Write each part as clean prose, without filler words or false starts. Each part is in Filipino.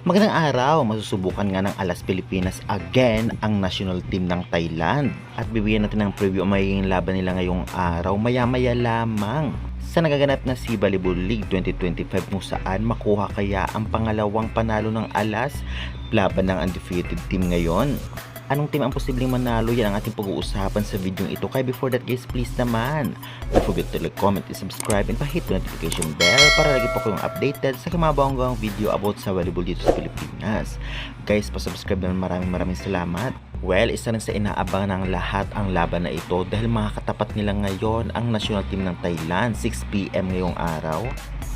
Magandang araw! Masusubukan nga ng Alas Pilipinas again ang national team ng Thailand. At bibigyan natin ng preview ang magiging laban nila ngayong araw maya-maya lamang sa nagaganap na SEA Volleyball League 2025 kung saan makuha kaya ang pangalawang panalo ng Alas laban ng undefeated team ngayon. Anong team ang posibleng manalo? Yan ang ating pag-uusapan sa video ito. Kaya before that guys, please naman, don't forget to like, comment, and subscribe, and pa-hit the notification bell para lagi po kayong updated sa kamabanggang video about sa volleyball dito sa Pilipinas. Guys, pa-subscribe naman, maraming salamat. Well, isa rin sa inaabang ng lahat ang laban na ito dahil makakatapat nila ngayon ang national team ng Thailand 6 PM ngayong araw,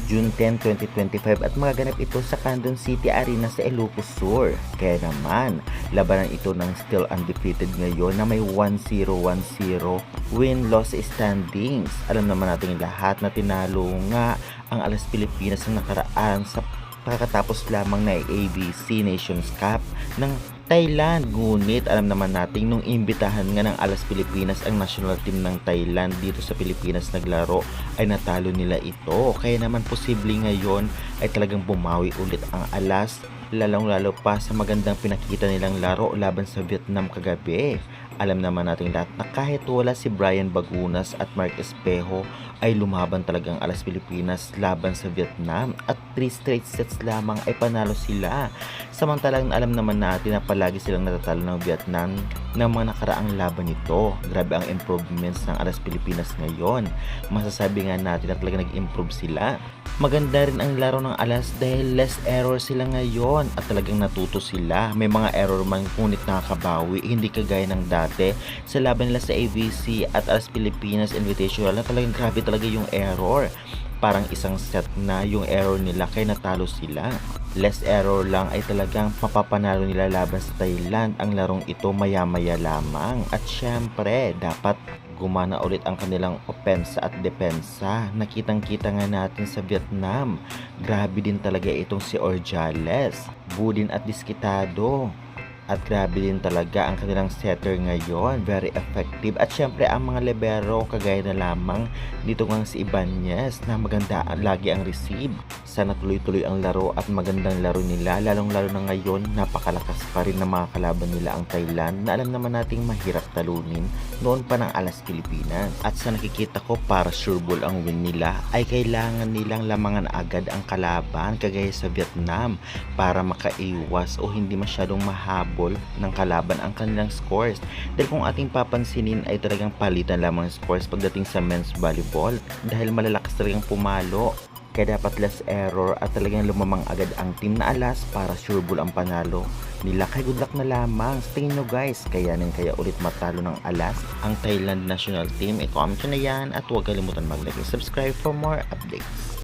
June 10, 2025 at magaganap ito sa Kandon City Arena sa Ilocos Sur. Kaya naman, labanan ito ng still undefeated ngayon na may 1-0 win-loss standings. Alam naman natin lahat na tinalo nga ang Alas Pilipinas ng nakaraan sa pagkatapos lamang na ABC Nations Cup ng Thailand. Ngunit alam naman natin nung imbitahan nga ng Alas Pilipinas ang national team ng Thailand dito sa Pilipinas naglaro ay natalo nila ito. Kaya naman posible ngayon ay talagang bumawi ulit ang Alas, lalong-lalo pa sa magandang pinakita nilang laro laban sa Vietnam kagabi. Alam naman natin lahat na kahit wala si Brian Bagunas at Mark Espejo ay lumaban talagang Alas Pilipinas laban sa Vietnam at 3 straight sets lamang ay panalo sila. Samantalang alam naman natin na palagi silang natatalo ng Vietnam ng mga nakaraang laban nito. Grabe ang improvements ng Alas Pilipinas ngayon. Masasabi nga natin na talaga nag-improve sila. Maganda rin ang laro ng Alas dahil less error sila ngayon at talagang natuto sila. May mga error man ngunit nakakabawi, hindi kagaya ng dati sa laban nila sa ABC at Alas Pilipinas Invitational na talagang grabe talaga yung error. Parang isang set na yung error nila kaya natalo sila. Less error lang ay talagang mapapanalo nila laban sa Thailand ang larong ito maya-maya lamang. At syempre, dapat gumana ulit ang kanilang opensa at depensa. Nakitang-kita nga natin sa Vietnam. Grabe din talaga itong si Orjales, budin at diskitado. At grabe din talaga ang kanilang setter ngayon. Very effective. At syempre ang mga libero kagaya na lamang dito nga si Ibanez na maganda lagi ang receive. Sana tuloy-tuloy ang laro at magandang laro nila. Lalong-lalo na ngayon napakalakas pa rin ng mga kalaban nila ang Thailand na alam naman nating mahirap talunin noon pa ng Alas Pilipinas. At sa nakikita ko para sure ball ang win nila ay kailangan nilang lamangan agad ang kalaban kagaya sa Vietnam para makaiwas o hindi masyadong mahaba ng kalaban ang kanilang scores. Dahil kung ating papansinin ay talagang palitan lamang ang scores pagdating sa men's volleyball dahil malalakas talagang pumalo. Kaya dapat less error at talagang lumamang agad ang team na Alas para sure ball ang panalo nila. Kaya good luck na lamang. Sa tingin nyo guys, kayanin kaya ulit matalo ng Alas ang Thailand national team? I-comment nyo na yan at huwag kalimutan mag-like and subscribe for more updates.